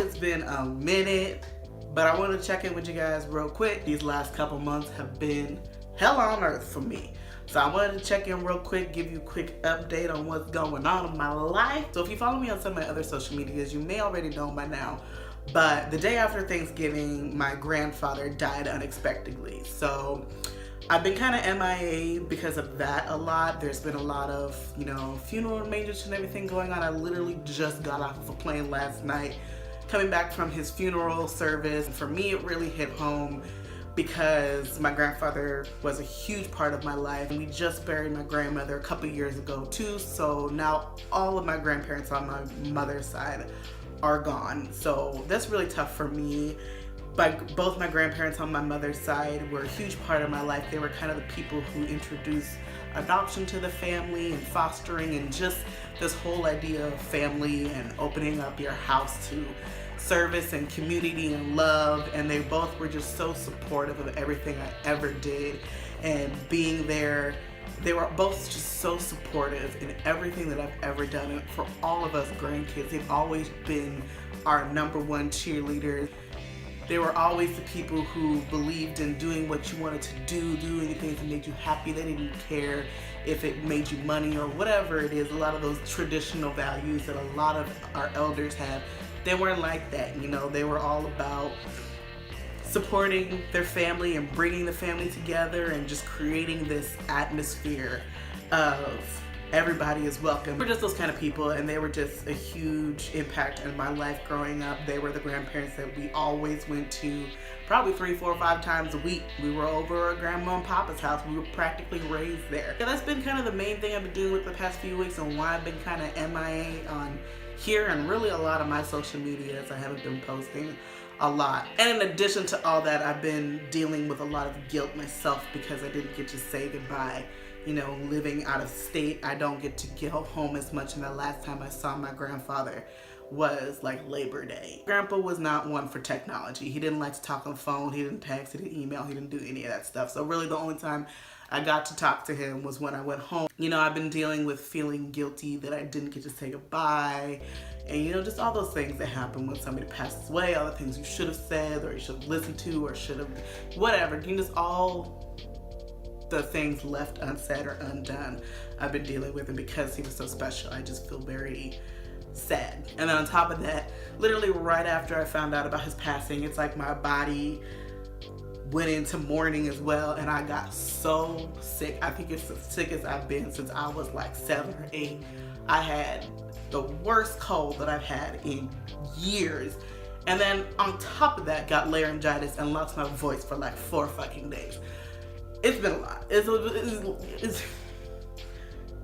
It's been a minute, but I want to check in with you guys real quick. These last couple months have been hell on earth for me. So I wanted to check in real quick, give you a quick update on what's going on in my life. So if you follow me on some of my other social medias, you may already know by now, but the day after Thanksgiving, my grandfather died unexpectedly. So I've been kind of MIA because of that a lot. There's been a lot of, funeral arrangements and everything going on. I literally just got off of a plane last night, coming back from his funeral service. For me, it really hit home because my grandfather was a huge part of my life. And we just buried my grandmother a couple years ago too. So now all of my grandparents on my mother's side are gone. So that's really tough for me. But both my grandparents on my mother's side were a huge part of my life. They were kind of the people who introduced adoption to the family and fostering and just this whole idea of family and opening up your house to service and community and love. And they both were just so supportive of everything I ever did and being there. They were both just so supportive in everything that I've ever done. And for all of us grandkids, they've always been our #1 cheerleaders. They were always the people who believed in doing what you wanted to do, doing the things that made you happy. They didn't care if it made you money or whatever it is. A lot of those traditional values that a lot of our elders have, they weren't like that. They were all about supporting their family and bringing the family together and just creating this atmosphere of everybody is welcome. We're just those kind of people, and they were just a huge impact in my life growing up. They were the grandparents that we always went to probably 3, 4, 5 times a week. We were over at Grandma and Papa's house. We were practically raised there. Yeah, that's been kind of the main thing I've been doing with the past few weeks and why I've been kind of MIA on here and really a lot of my social medias. I haven't been posting a lot. And in addition to all that, I've been dealing with a lot of guilt myself because I didn't get to say goodbye. Living out of state, I don't get to go home as much, and the last time I saw my grandfather was like Labor Day. Grandpa was not one for technology. He didn't like to talk on the phone, he didn't text, he didn't email, he didn't do any of that stuff. So really the only time I got to talk to him was when I went home. I've been dealing with feeling guilty that I didn't get to say goodbye, and just all those things that happen when somebody passes away, all the things you should have said or you should have listened to or should have whatever, just all the things left unsaid or undone I've been dealing with. And because he was so special, I just feel very sad. And then on top of that, literally right after I found out about his passing, it's like my body went into mourning as well, and I got so sick. I think it's as sick as I've been since I was like 7 or 8. I had the worst cold that I've had in years. And then on top of that, got laryngitis and lost my voice for like 4 fucking days. It's been a lot.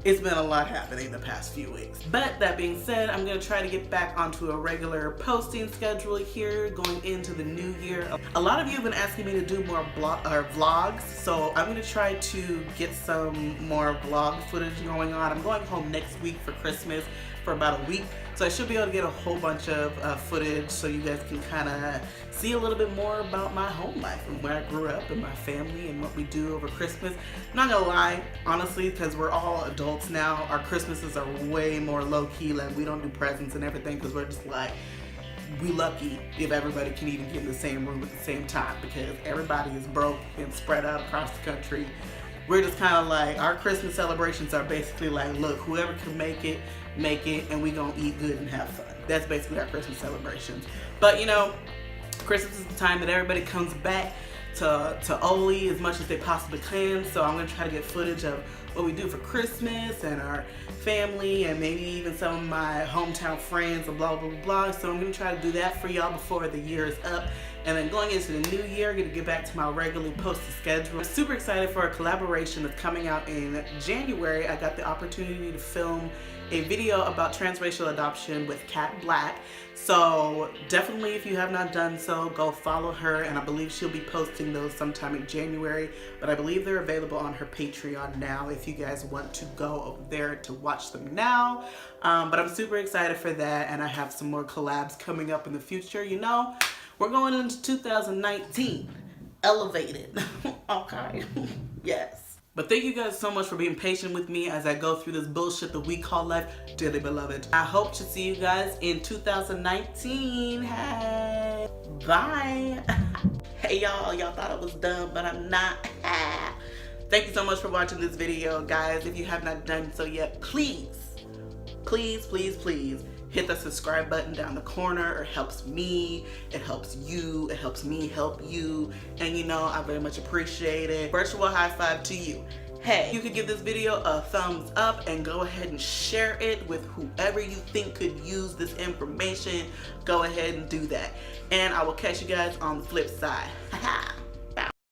It's been a lot happening the past few weeks. But that being said, I'm gonna try to get back onto a regular posting schedule here going into the new year. A lot of you have been asking me to do more vlogs, so I'm gonna try to get some more vlog footage going on. I'm going home next week for Christmas for about a week, so I should be able to get a whole bunch of footage so you guys can kind of see a little bit more about my home life and where I grew up and my family and what we do over Christmas. Not gonna lie, honestly, because we're all adults now, our Christmases are way more low-key. Like, we don't do presents and everything because we're just like, we lucky if everybody can even get in the same room at the same time because everybody is broke and spread out across the country. We're just kind of like, our Christmas celebrations are basically like, look, whoever can make it, and we gonna eat good and have fun. That's basically our Christmas celebrations. But Christmas is the time that everybody comes back to Oli as much as they possibly can. So I'm gonna try to get footage of what we do for Christmas and our family and maybe even some of my hometown friends and blah, blah, blah, blah. So I'm gonna try to do that for y'all before the year is up. And then going into the new year, I'm gonna get back to my regularly posted schedule. I'm super excited for a collaboration that's coming out in January. I got the opportunity to film a video about transracial adoption with Kat Black. So definitely, if you have not done so, go follow her, and I believe she'll be posting those sometime in January, but I believe they're available on her Patreon now if you guys want to go over there to watch them now. But I'm super excited for that, and I have some more collabs coming up in the future. We're going into 2019 elevated. Okay. Yes. But thank you guys so much for being patient with me as I go through this bullshit that we call life, dearly beloved. I hope to see you guys in 2019. Hey, bye. Hey y'all thought I was dumb, but I'm not. Thank you so much for watching this video, guys. If you have not done so yet, please hit the subscribe button down the corner. It helps me, it helps you, it helps me help you, and you know I very much appreciate it. Virtual high five to you. Hey, you could give this video a thumbs up and go ahead and share it with whoever you think could use this information. Go ahead and do that, and I will catch you guys on the flip side.